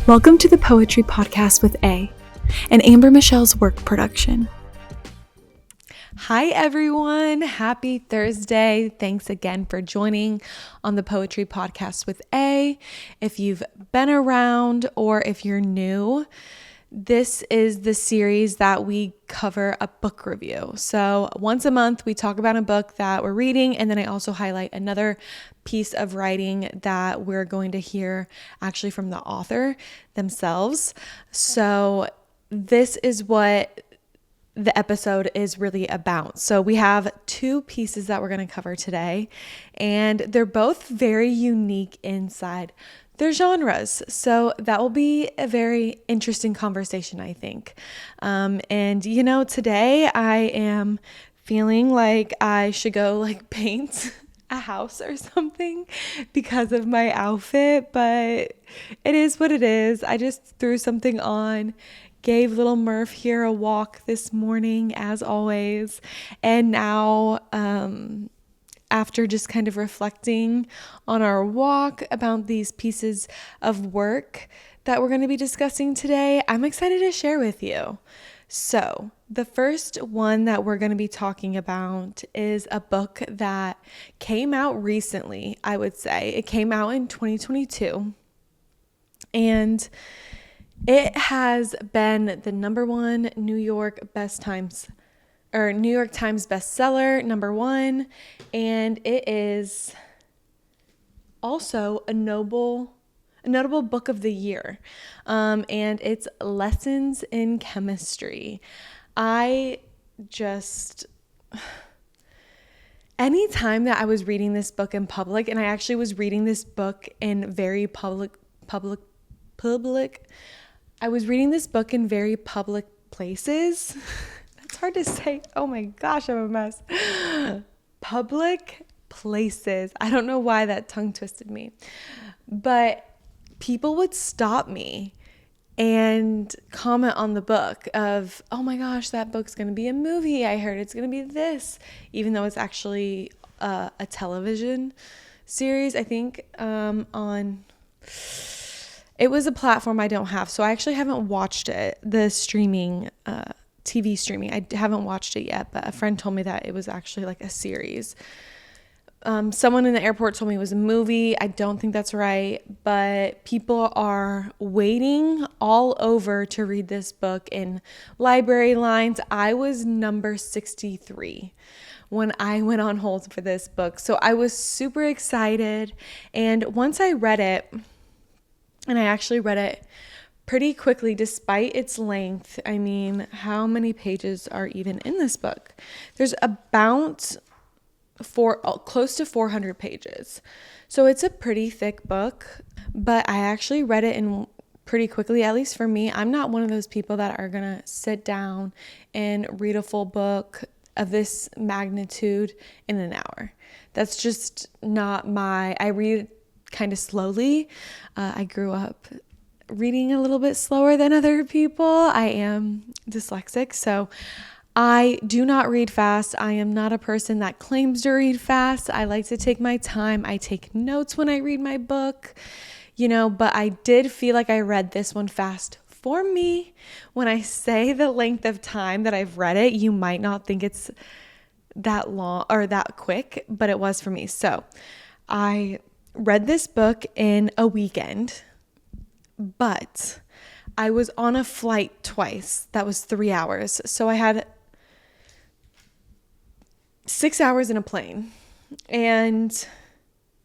Welcome to the Poetry Podcast with A, an Amber Michelle's work production. Hi everyone, happy Thursday. Thanks again for joining on the Poetry Podcast with A. If you've been around or if you're new, this is the series that we cover a book review. So once a month, we talk about a book that we're reading, and then I also highlight another piece of writing that we're going to hear actually from the author themselves. So this is what the episode is really about. So we have two pieces that we're going to cover today, and they're both very unique inside their genres. So that will be a very interesting conversation, I think. And today I am feeling like I should go paint a house or something because of my outfit, but it is what it is. I just threw something on, gave little Murph here a walk this morning as always, and now after just kind of reflecting on our walk about these pieces of work that we're going to be discussing today, I'm excited to share with you. So the first one that we're going to be talking about is a book that came out recently, I would say. It came out in 2022, and it has been the number one New York Times bestseller, number one, and it is also a notable book of the year, and it's Lessons in Chemistry. Anytime that I was reading this book in public, and I actually was reading this book in very public places. It's hard to say. Oh my gosh, I'm a mess. Public places. I don't know why that tongue twisted me. But people would stop me and comment on the book of, oh my gosh, that book's going to be a movie. I heard it's going to be this, even though it's actually a television series, I think, it was a platform I don't have. So I actually haven't watched it, the streaming, TV streaming. I haven't watched it yet, but a friend told me that it was actually like a series. Someone in the airport told me it was a movie. I don't think that's right, but people are waiting all over to read this book in library lines. I was number 63 when I went on hold for this book. So I was super excited. And once I read it, and I actually read it pretty quickly despite its length. I mean, how many pages are even in this book? There's about close to 400 pages. So it's a pretty thick book, but I actually read it in pretty quickly, at least for me. I'm not one of those people that are going to sit down and read a full book of this magnitude in an hour. That's just not I read kind of slowly. I grew up reading a little bit slower than other people. I am dyslexic, so I do not read fast. I am not a person that claims to read fast. I like to take my time. I take notes when I read my book, but I did feel like I read this one fast for me. When I say the length of time that I've read it, you might not think it's that long or that quick, but it was for me. So I read this book in a weekend, but I was on a flight twice. That was 3 hours. So I had 6 hours in a plane. And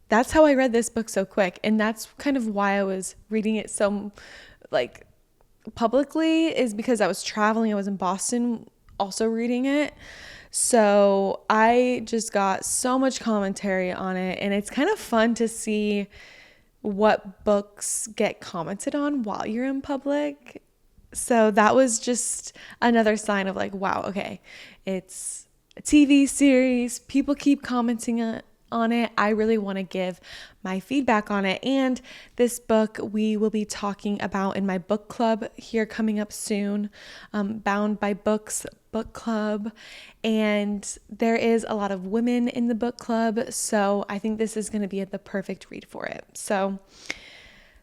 that's how I read this book so quick. And that's kind of why I was reading it so publicly, is because I was traveling. I was in Boston also reading it. So I just got so much commentary on it. And it's kind of fun to see what books get commented on while you're in public. So that was just another sign of wow, okay, it's a TV series. People keep commenting on it. I really want to give my feedback on it. And this book we will be talking about in my book club here coming up soon, Bound by Books book club. And there is a lot of women in the book club. So I think this is going to be the perfect read for it. So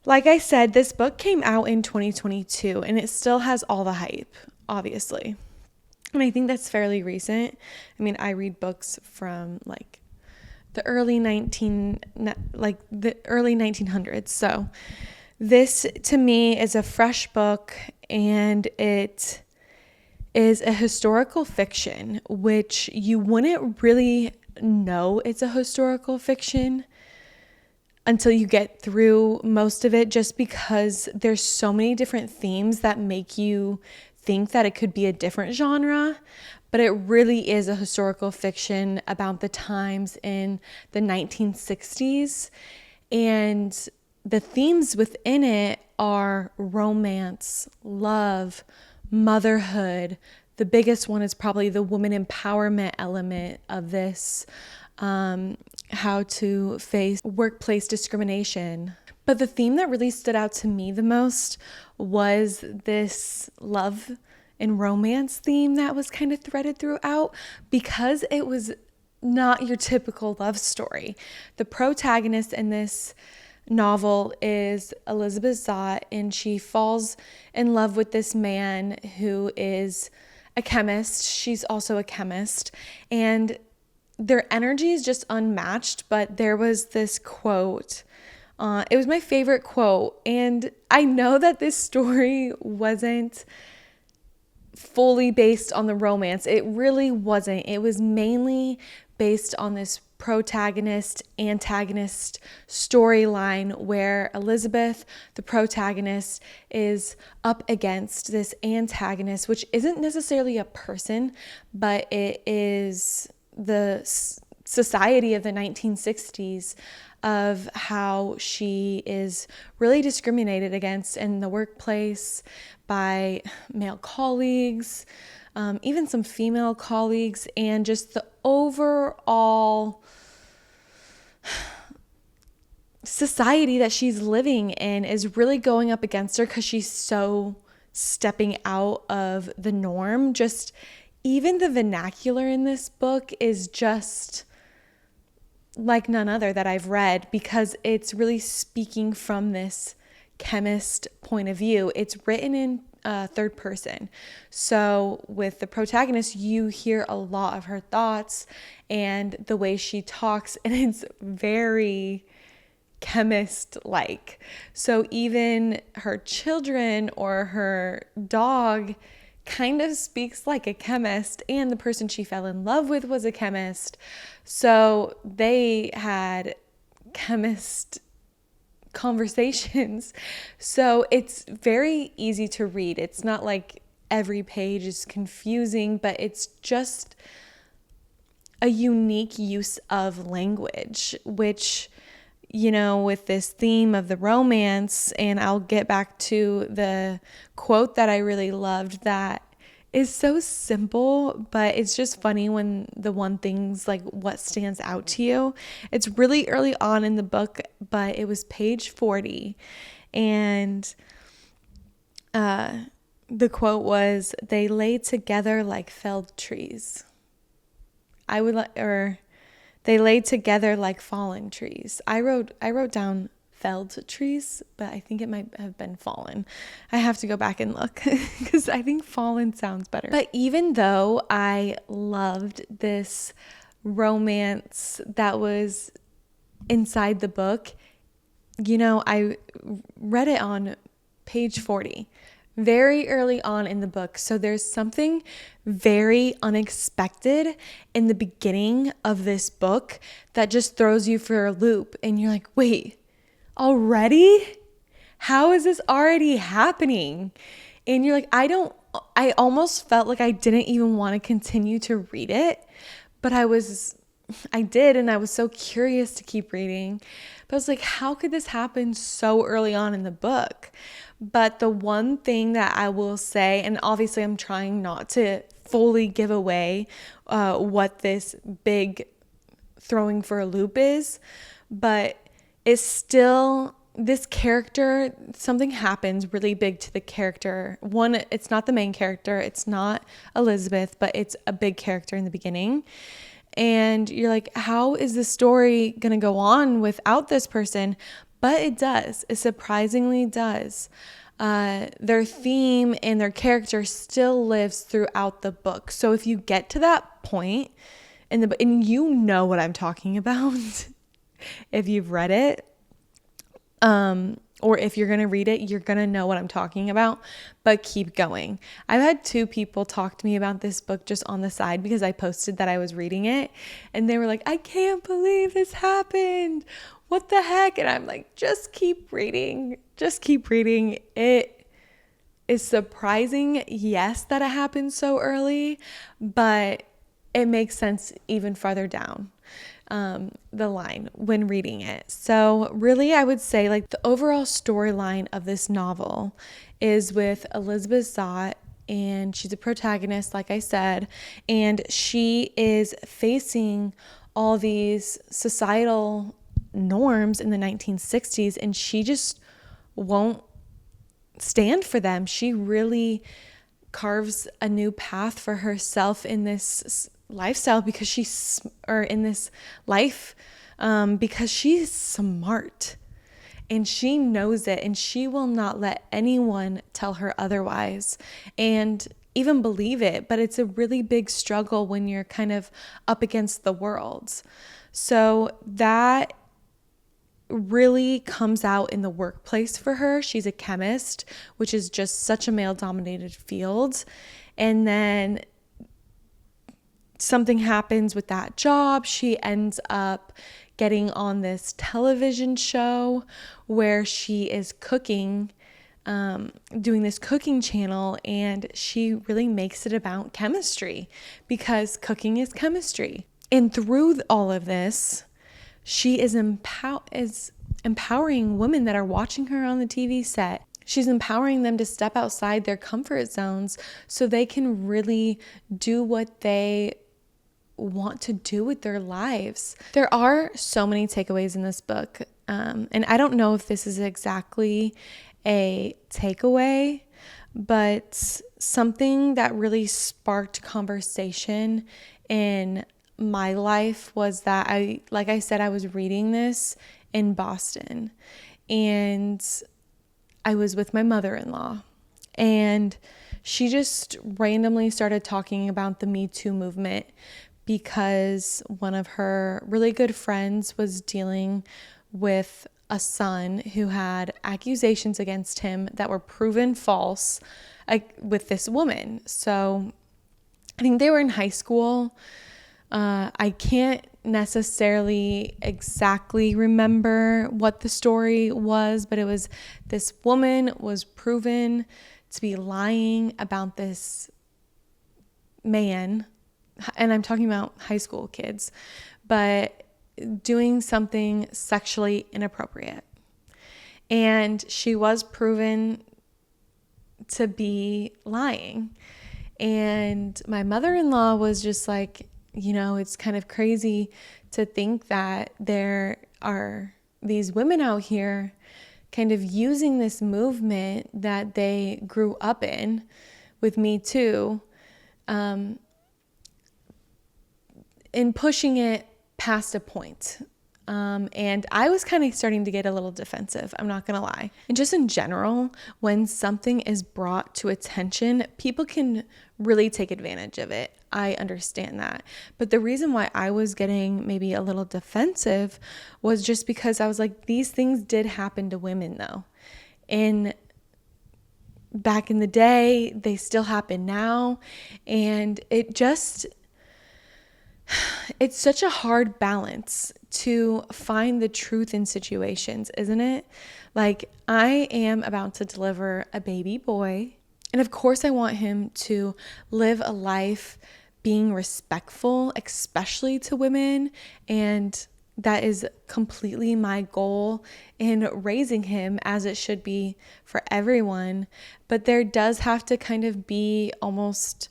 Like I said, this book came out in 2022 and it still has all the hype, obviously. And I think that's fairly recent. I mean, I read books from like the early 1900s. So this to me is a fresh book, and it is a historical fiction, which you wouldn't really know it's a historical fiction until you get through most of it, just because there's so many different themes that make you think that it could be a different genre. But it really is a historical fiction about the times in the 1960s. And the themes within it are romance, love, motherhood. The biggest one is probably the woman empowerment element of this, how to face workplace discrimination. But the theme that really stood out to me the most was this love and romance theme that was kind of threaded throughout, because it was not your typical love story. The protagonist in this novel is Elizabeth Zott, and she falls in love with this man who is a chemist. She's also a chemist, and their energy is just unmatched. But there was this quote. It was my favorite quote, and I know that this story wasn't fully based on the romance. It really wasn't. It was mainly based on this protagonist-antagonist storyline where Elizabeth, the protagonist, is up against this antagonist, which isn't necessarily a person, but it is the society of the 1960s, of how she is really discriminated against in the workplace by male colleagues, even some female colleagues, and just the overall society that she's living in is really going up against her because she's so stepping out of the norm. Just even the vernacular in this book is just like none other that I've read, because it's really speaking from this chemist point of view. It's written in third person. So with the protagonist, you hear a lot of her thoughts and the way she talks, and it's very chemist-like. So even her children or her dog kind of speaks like a chemist, and the person she fell in love with was a chemist. So they had chemist conversations. So it's very easy to read. It's not like every page is confusing, but it's just a unique use of language, which, you know, with this theme of the romance, and I'll get back to the quote that I really loved that is so simple, but it's just funny when the one thing's like what stands out to you. It's really early on in the book, but it was page 40, and the quote was, "They lay together like felled trees." They lay together like fallen trees. I wrote down felled trees, but I think it might have been fallen. I have to go back and look because I think fallen sounds better. But even though I loved this romance that was inside the book, you know, I read it on page 40, very early on in the book. So there's something very unexpected in the beginning of this book that just throws you for a loop. And you're like, wait, already? How is this already happening? And you're like, I almost felt like I didn't even want to continue to read it, but I did, and I was so curious to keep reading. But I was like, how could this happen so early on in the book? But the one thing that I will say, and obviously I'm trying not to fully give away what this big throwing for a loop is, but it's still this character, something happens really big to the character. One, it's not the main character, it's not Elizabeth, but it's a big character in the beginning. And you're like, how is the story going to go on without this person? but it does. It surprisingly does. Their theme and their character still lives throughout the book. So if you get to that point and you know what I'm talking about, if you've read it, or if you're going to read it, you're going to know what I'm talking about, but keep going. I've had 2 people talk to me about this book just on the side because I posted that I was reading it, and they were like, I can't believe this happened. What the heck? And I'm like, just keep reading. Just keep reading. It is surprising, yes, that it happened so early, but it makes sense even farther down the line when reading it. So really, I would say like the overall storyline of this novel is with Elizabeth Zott, and she's a protagonist, like I said, and she is facing all these societal norms in the 1960s, and she just won't stand for them. She really carves a new path for herself in this lifestyle because in this life because she's smart and she knows it, and she will not let anyone tell her otherwise and even believe it. But it's a really big struggle when you're kind of up against the world. So that really comes out in the workplace for her. She's a chemist, which is just such a male-dominated field. And then something happens with that job. She ends up getting on this television show where she is cooking, doing this cooking channel, and she really makes it about chemistry because cooking is chemistry. And through all of this, she is empowering women that are watching her on the TV set. She's empowering them to step outside their comfort zones so they can really do what they want to do with their lives. There are so many takeaways in this book, and I don't know if this is exactly a takeaway, but something that really sparked conversation in my life was that like I said, I was reading this in Boston, and I was with my mother-in-law, and she just randomly started talking about the Me Too movement because one of her really good friends was dealing with a son who had accusations against him that were proven false, with this woman. So I think they were in high school. I can't necessarily exactly remember what the story was, but it was this woman was proven to be lying about this man, and I'm talking about high school kids, but doing something sexually inappropriate. And she was proven to be lying. And my mother-in-law was just like, it's kind of crazy to think that there are these women out here kind of using this movement that they grew up in with Me Too, and pushing it past a point. And I was kind of starting to get a little defensive, I'm not going to lie. And just in general, when something is brought to attention, people can really take advantage of it. I understand that. But the reason why I was getting maybe a little defensive was just because I was like, these things did happen to women though. And back in the day, they still happen now. And it's such a hard balance to find the truth in situations, isn't it? Like, I am about to deliver a baby boy, and of course I want him to live a life being respectful, especially to women, and that is completely my goal in raising him, as it should be for everyone. But there does have to kind of be almost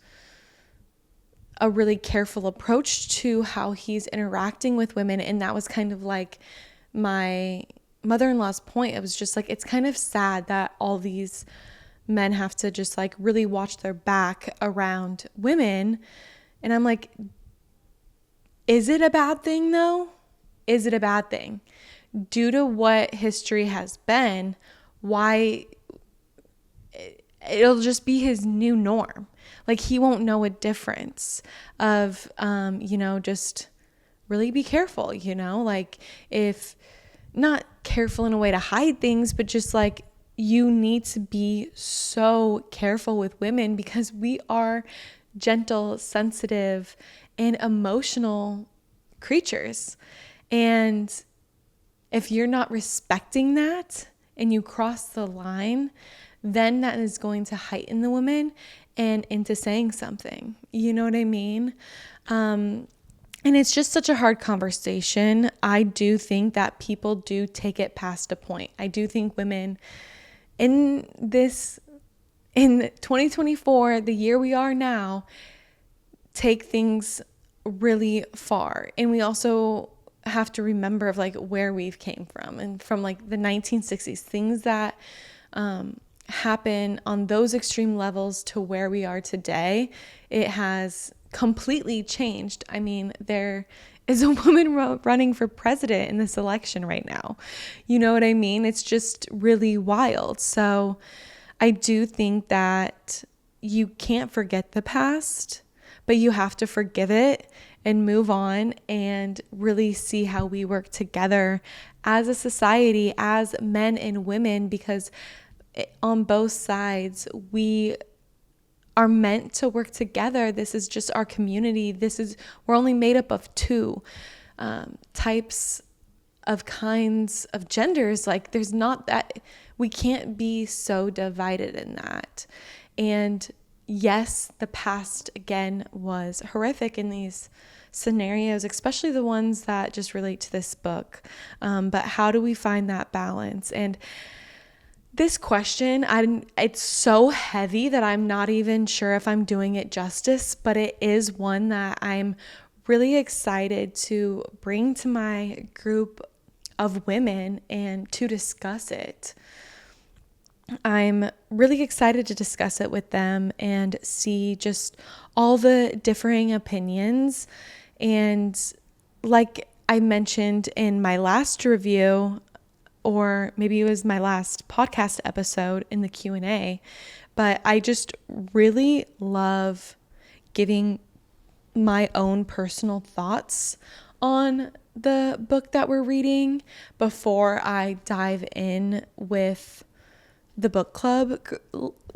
a really careful approach to how he's interacting with women. And that was kind of like my mother-in-law's point. It was just like, it's kind of sad that all these men have to just like really watch their back around women. And I'm like, is it a bad thing though? Is it a bad thing? due to what history has been, why it'll just be his new norm. Like, he won't know a difference of, just really be careful, like, if not careful in a way to hide things, but just like, you need to be so careful with women because we are gentle, sensitive, and emotional creatures. And if you're not respecting that and you cross the line, then that is going to heighten the woman and into saying something. You know what I mean? And it's just such a hard conversation. I do think that people do take it past a point. I do think women in 2024, the year we are now, take things really far. And we also have to remember of like where we've came from, and from like the 1960s, things that happen on those extreme levels to where we are today. It has completely changed. I mean, there is a woman running for president in this election right now. You know what I mean? It's just really wild. So I do think that you can't forget the past, but you have to forgive it and move on and really see how we work together as a society, as men and women, because on both sides, we are meant to work together. This is just our community. We're only made up of two types of kinds of genders. Like, there's not that, we can't be so divided in that. And yes, the past again was horrific in these scenarios, especially the ones that just relate to this book. But how do we find that balance? And this question, it's so heavy that I'm not even sure if I'm doing it justice, but it is one that I'm really excited to bring to my group of women and to discuss it. I'm really excited to discuss it with them and see just all the differing opinions. And like I mentioned in my last review, or maybe it was my last podcast episode in the Q&A, but I just really love giving my own personal thoughts on the book that we're reading before I dive in with the book club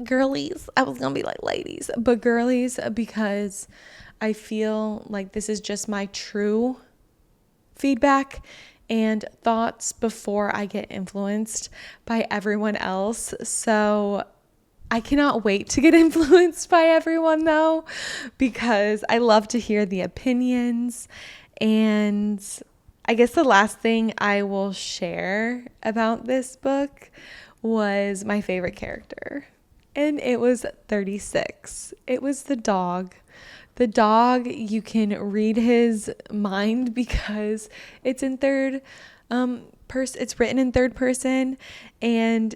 girlies. I was gonna be like ladies, but girlies, because I feel like this is just my true feedback and thoughts before I get influenced by everyone else. So I cannot wait to get influenced by everyone though, because I love to hear the opinions. And I guess the last thing I will share about this book was my favorite character, and it was 36. It was the dog. The dog, you can read his mind because it's in third person. It's written in third person, and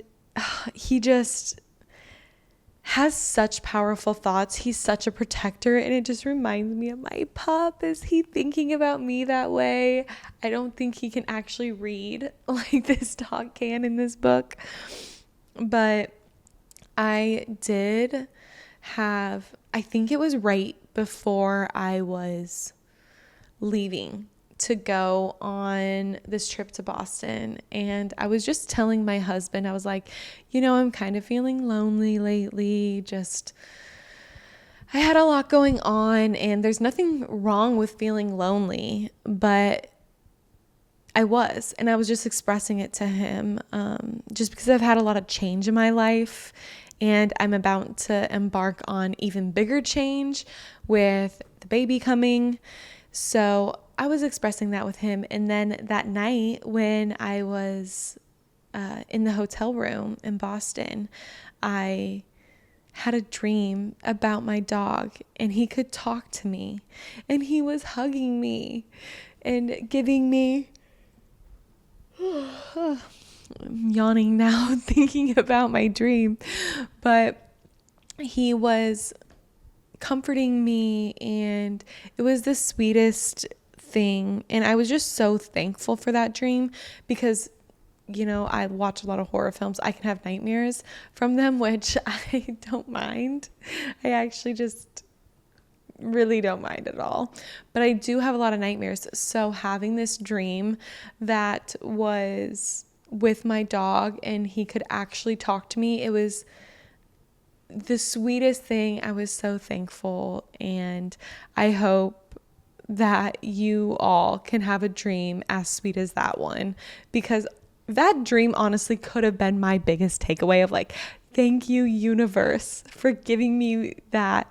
he just has such powerful thoughts. He's such a protector, and it just reminds me of my pup. Is he thinking about me that way? I don't think he can actually read like this dog can in this book, but I did have, I think it was right before I was leaving to go on this trip to Boston, and I was just telling my husband, I was like, I'm kind of feeling lonely lately. I had a lot going on, and there's nothing wrong with feeling lonely, but I was just expressing it to him, just because I've had a lot of change in my life, and I'm about to embark on even bigger change with the baby coming. So I was expressing that with him. And then that night when I was in the hotel room in Boston, I had a dream about my dog, and he could talk to me, and he was hugging me and giving me I'm yawning now thinking about my dream, but he was comforting me, and it was the sweetest thing. And I was just so thankful for that dream because, I watch a lot of horror films. I can have nightmares from them, which I don't mind. I actually just really don't mind at all. But I do have a lot of nightmares. So having this dream that was with my dog and he could actually talk to me, it was the sweetest thing. I was so thankful, and I hope that you all can have a dream as sweet as that one, because that dream honestly could have been my biggest takeaway of like, thank you, universe, for giving me that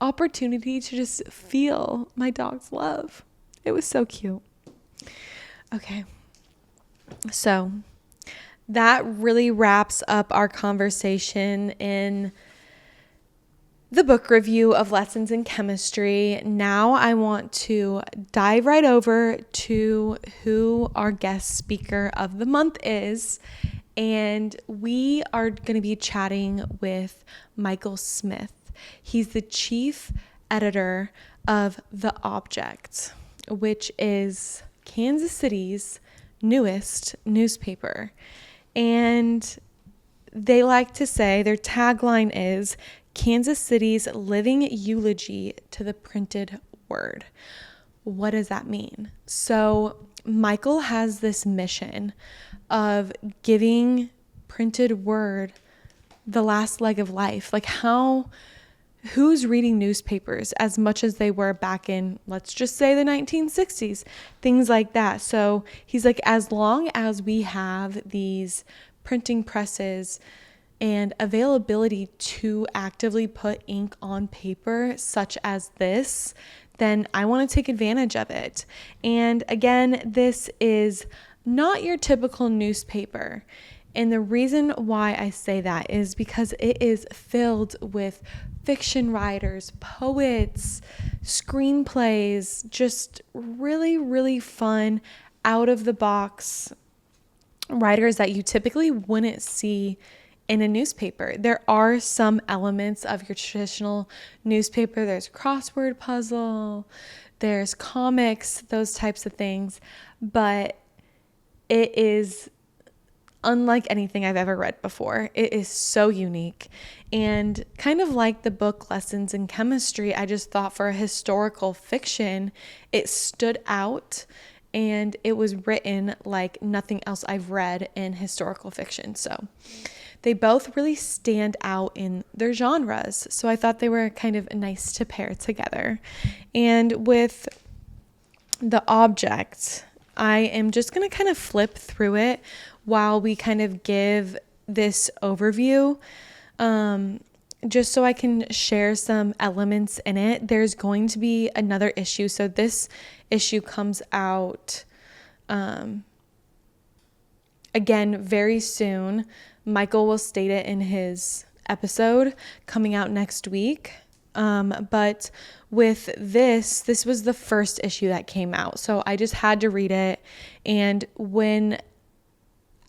opportunity to just feel my dog's love. It was so cute. Okay. So that really wraps up our conversation in the book review of Lessons in Chemistry. Now I want to dive right over to who our guest speaker of the month is. And we are going to be chatting with Michael Smith. He's the chief editor of The Object, which is Kansas City's newest newspaper. And they like to say, their tagline is Kansas City's living eulogy to the printed word. What does that mean? So Michael has this mission of giving printed word the last leg of life. Like who's reading newspapers as much as they were back in, let's just say, the 1960s, things like that. So he's like, as long as we have these printing presses and availability to actively put ink on paper such as this, then I want to take advantage of it. And again, this is not your typical newspaper. And the reason why I say that is because it is filled with fiction writers, poets, screenplays, just really, really fun, out of the box writers that you typically wouldn't see in a newspaper. There are some elements of your traditional newspaper. There's crossword puzzle, there's comics, those types of things, but it is unlike anything I've ever read before. It is so unique. And kind of like the book Lessons in Chemistry, I just thought for a historical fiction, it stood out and it was written like nothing else I've read in historical fiction. So they both really stand out in their genres. So I thought they were kind of nice to pair together. And with The Object, I am just going to kind of flip through it while we kind of give this overview, just so I can share some elements in it. There's going to be another issue. So this issue comes out, again, very soon. Michael will state it in his episode coming out next week. But with this was the first issue that came out. So I just had to read it. And when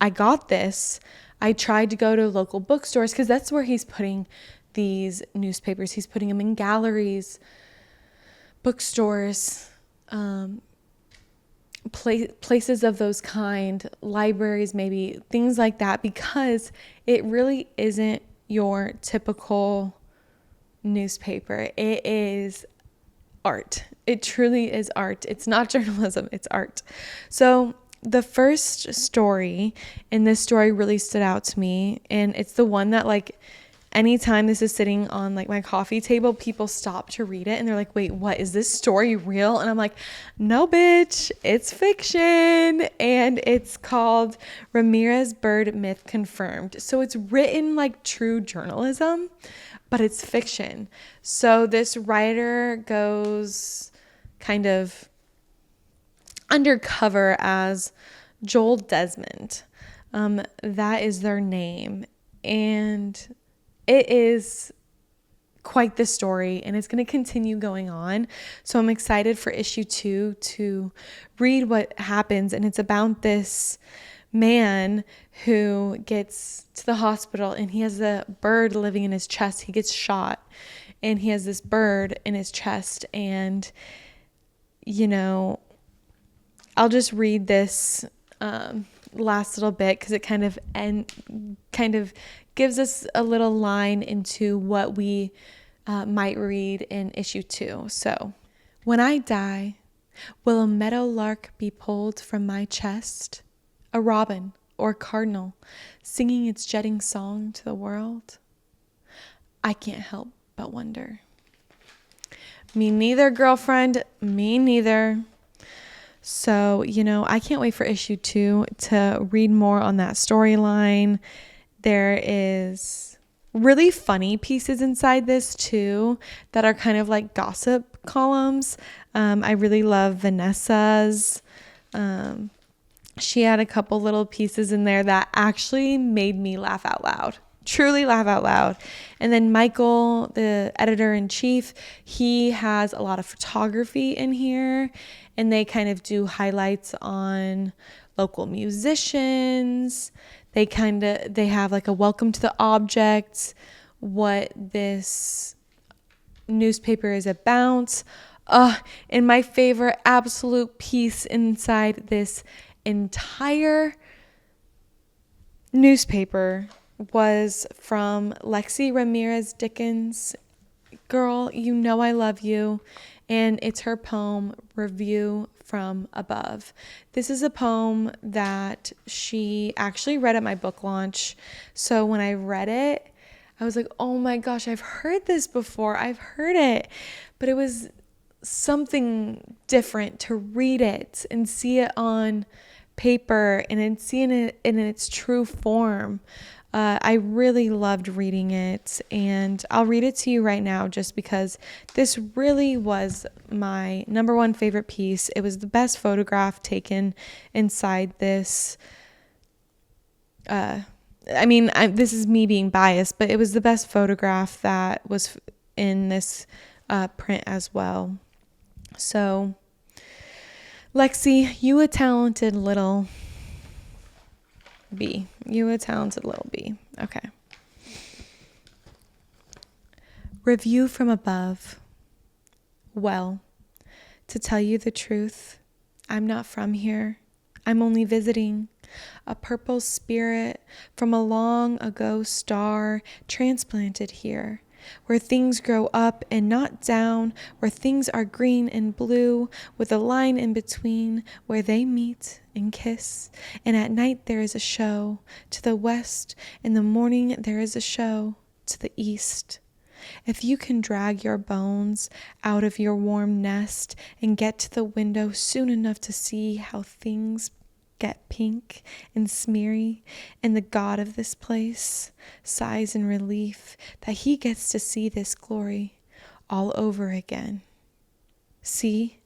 I got this, I tried to go to local bookstores because that's where he's putting these newspapers. He's putting them in galleries, bookstores, places of those kind, libraries, maybe things like that, because it really isn't your typical newspaper. It is art. It truly is art. It's not journalism, it's art. So the first story, and this story really stood out to me, and it's the one that, like, anytime this is sitting on like my coffee table, people stop to read it and they're like, wait, what, is this story real? And I'm like, no, bitch, it's fiction. And it's called Ramirez Bird Myth Confirmed. So it's written like true journalism, but it's fiction. So this writer goes kind of undercover as Joel Desmond. That is their name. And it is quite the story, and it's going to continue going on. So I'm excited for issue 2 to read what happens. And it's about this man who gets to the hospital, and he has a bird living in his chest. He gets shot, and he has this bird in his chest. And, you know, I'll just read this last little bit because it kind of gives us a little line into what we might read in issue 2. So, when I die, will a meadow lark be pulled from my chest? A robin or cardinal singing its jetting song to the world? I can't help but wonder. Me neither, girlfriend. Me neither. So, I can't wait for issue 2 to read more on that storyline. There is really funny pieces inside this too that are kind of like gossip columns. I really love Vanessa's. She had a couple little pieces in there that actually made me laugh out loud. Truly laugh out loud. And then Michael, the editor-in-chief, he has a lot of photography in here, and they kind of do highlights on local musicians. They have like a welcome to the object, what this newspaper is about. And my favorite absolute piece inside this entire newspaper was from Lexi Ramirez Dickens. Girl, I love you. And it's her poem, Review from Above. This is a poem that she actually read at my book launch. So when I read it, I was like, oh my gosh, I've heard this before. I've heard it. But it was something different to read it and see it on paper and then seeing it in its true form. I really loved reading it, and I'll read it to you right now just because this really was my number one favorite piece. It was the best photograph taken inside this. This is me being biased, but it was the best photograph that was in this print as well. So, Lexi, you a talented little bee. Okay. Review from above. Well, to tell you the truth, I'm not from here. I'm only visiting. A purple spirit from a long ago star transplanted here, where things grow up and not down, where things are green and blue, with a line in between, where they meet and kiss. And at night there is a show to the west, in the morning there is a show to the east. If you can drag your bones out of your warm nest and get to the window soon enough to see how things get pink and smeary, and the God of this place sighs in relief that he gets to see this glory all over again. See,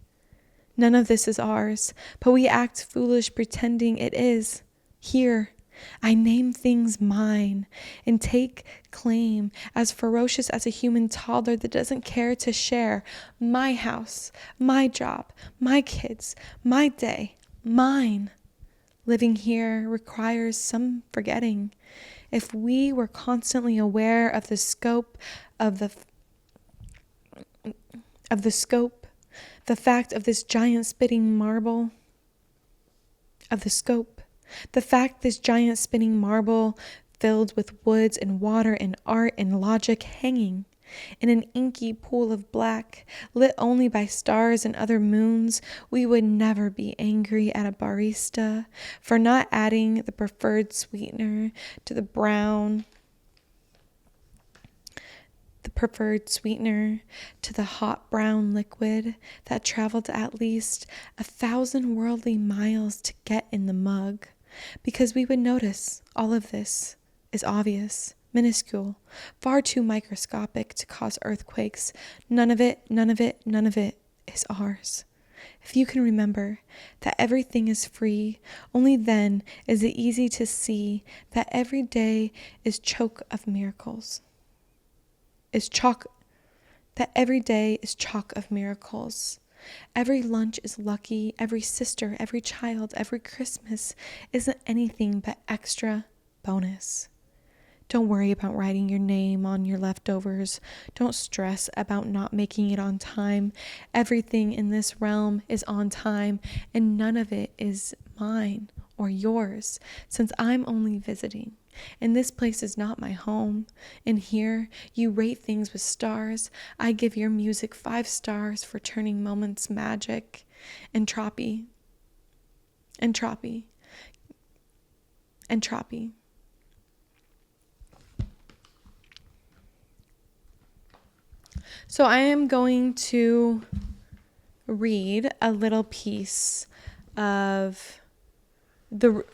none of this is ours, but we act foolish pretending it is. Here, I name things mine and take claim, as ferocious as a human toddler that doesn't care to share my house, my job, my kids, my day, mine. Living here requires some forgetting. If we were constantly aware of the scope of the fact of this giant spinning marble, filled with woods and water and art and logic hanging in an inky pool of black, lit only by stars and other moons, we would never be angry at a barista for not adding the preferred sweetener to the hot brown liquid that traveled at least 1,000 worldly miles to get in the mug, because we would notice all of this is obvious, minuscule, far too microscopic to cause earthquakes. None of it is ours. If you can remember that everything is free, only then is it easy to see that every day is chock of miracles. Every lunch is lucky, every sister, every child, every Christmas isn't anything but extra bonus. Don't worry about writing your name on your leftovers. Don't stress about not making it on time. Everything in this realm is on time, and none of it is mine or yours, since I'm only visiting. And this place is not my home. And here you rate things with stars. I give your music 5 stars for turning moments magic. Entropy. Entropy. Entropy. So I am going to read a little piece of the...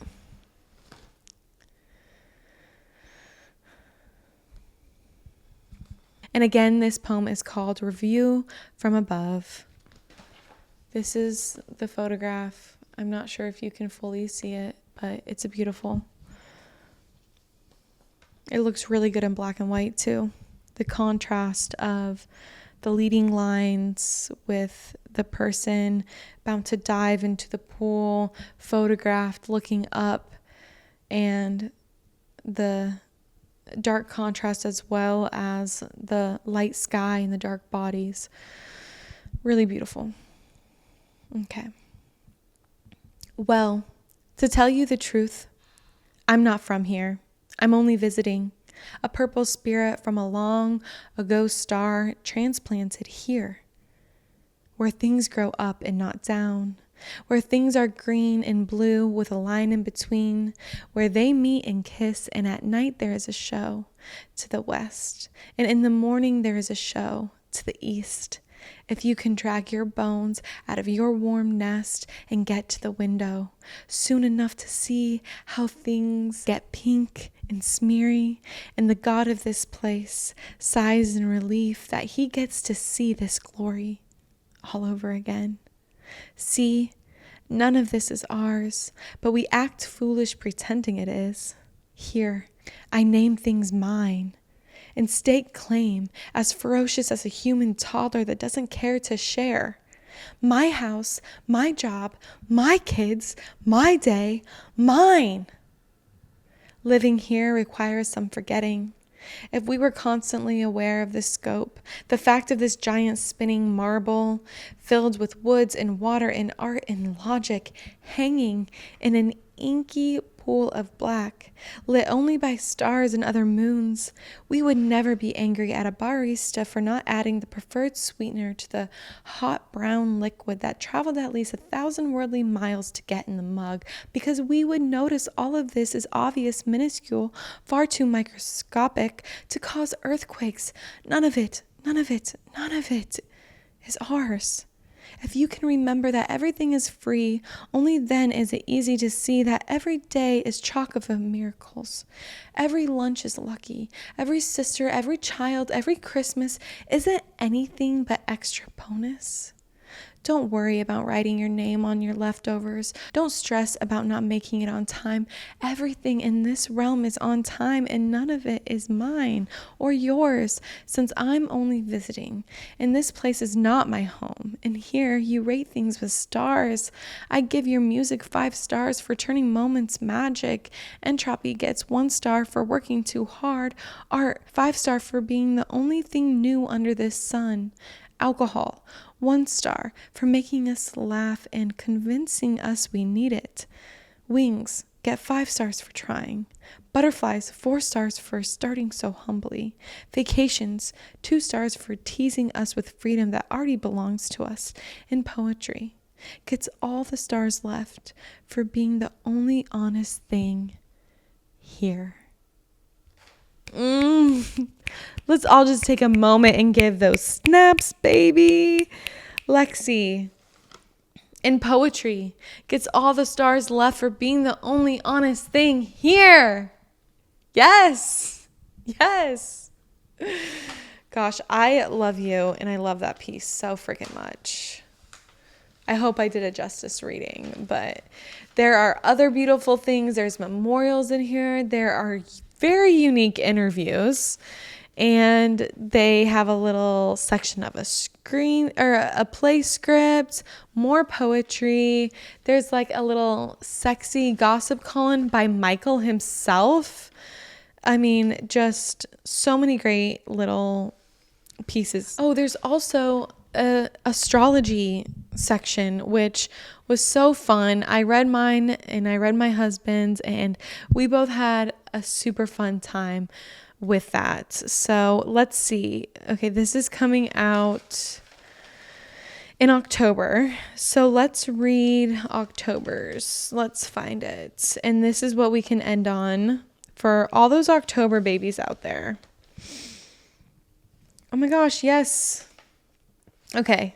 And again, this poem is called Review from Above. This is the photograph. I'm not sure if you can fully see it, but it's beautiful. It looks really good in black and white too. The contrast of the leading lines with the person about to dive into the pool, photographed looking up, and the dark contrast as well as the light sky and the dark bodies. Really beautiful. Okay. Well, to tell you the truth, I'm not from here. I'm only visiting. A purple spirit from a long ago star transplanted here, where things grow up and not down, where things are green and blue with a line in between, where they meet and kiss, and at night there is a show to the west, and in the morning there is a show to the east. If you can drag your bones out of your warm nest and get to the window soon enough to see how things get pink and smeary, and the God of this place sighs in relief that he gets to see this glory all over again. See, none of this is ours, but we act foolish pretending it is. Here, I name things mine and stake claim as ferocious as a human toddler that doesn't care to share. My house, my job, my kids, my day, mine. Living here requires some forgetting. If we were constantly aware of the scope, the fact of this giant spinning marble, filled with woods and water and art and logic, hanging in an inky pool of black, lit only by stars and other moons, we would never be angry at a barista for not adding the preferred sweetener to the hot brown liquid that traveled at least 1,000 worldly miles to get in the mug, because we would notice all of this is obvious, minuscule, far too microscopic to cause earthquakes. None of it is ours. If you can remember that everything is free, only then is it easy to see that every day is chock full of miracles. Every lunch is lucky. Every sister, every child, every Christmas isn't anything but extra bonus. Don't worry about writing your name on your leftovers. Don't stress about not making it on time. Everything in this realm is on time, and none of it is mine or yours, since I'm only visiting. And this place is not my home. And here you rate things with stars. I give your music 5 stars for turning moments magic. Entropy gets 1 star for working too hard. Art, 5 star for being the only thing new under this sun. Alcohol, 1 star for making us laugh and convincing us we need it. Wings, get 5 stars for trying. Butterflies, 4 stars for starting so humbly. Vacations, 2 stars for teasing us with freedom that already belongs to us. And poetry gets all the stars left for being the only honest thing here. Let's all just take a moment and give those snaps, baby. Lexi, in poetry, gets all the stars left for being the only honest thing here. Yes. Gosh, I love you, and I love that piece so freaking much. I hope I did a justice reading, but there are other beautiful things. There's memorials in here. There are very unique interviews, and they have a little section of a screen or a play script, more poetry. There's like a little sexy gossip column by Michael himself. I mean, just so many great little pieces. Oh, there's also a astrology section, which was so fun. I read mine and I read my husband's, and we both had a super fun time with that. So let's see. Okay, this is coming out in October. So let's read October's. Let's find it. And this is what we can end on for all those October babies out there. Oh my gosh, yes. Okay.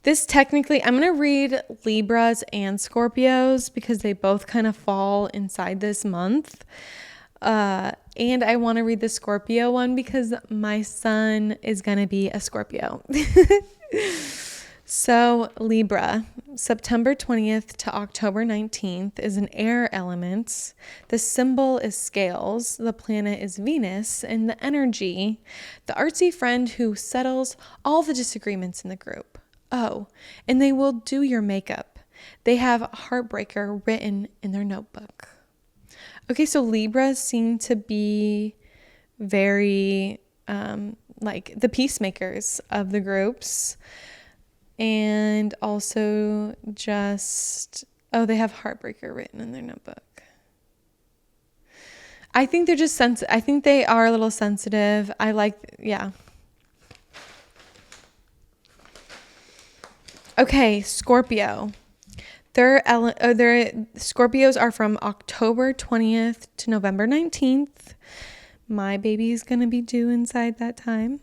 This technically, I'm going to read Libras and Scorpios because they both kind of fall inside this month. And I want to read the Scorpio one because my son is going to be a Scorpio. So Libra, September 20th to October 19th is an air element. The symbol is scales. The planet is Venus. And the energy, the artsy friend who settles all the disagreements in the group. Oh, and they will do your makeup. They have heartbreaker written in their notebook. Okay, so Libras seem to be very like the peacemakers of the groups. And also just, oh, they have heartbreaker written in their notebook. I think they're just I think they are a little sensitive. Yeah. Okay, Scorpio. Their Scorpios are from October 20th to November 19th. My baby is going to be due inside that time.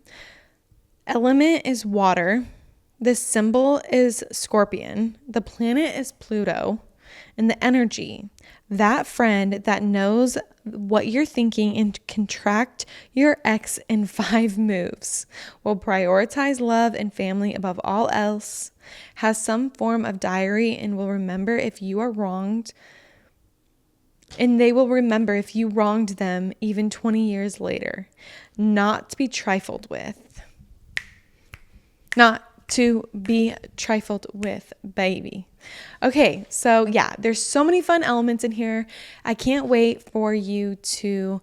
Element is water. The symbol is Scorpion. The planet is Pluto. And the energy, that friend that knows what you're thinking and can track your ex in 5 moves, will prioritize love and family above all else, has some form of diary and will remember if you are wronged. And they will remember if you wronged them even 20 years later. Not to be trifled with. Not to be trifled with, baby. Okay, so yeah, there's so many fun elements in here. I can't wait for you to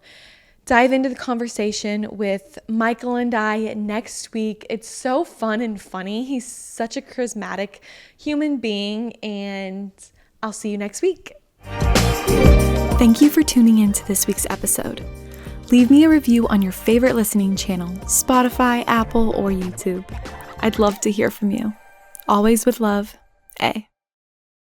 dive into the conversation with Michael and I next week. It's so fun and funny. He's such a charismatic human being, and I'll see you next week. Thank you for tuning in to this week's episode. Leave me a review on your favorite listening channel, Spotify, Apple, or YouTube. I'd love to hear from you. Always with love, A.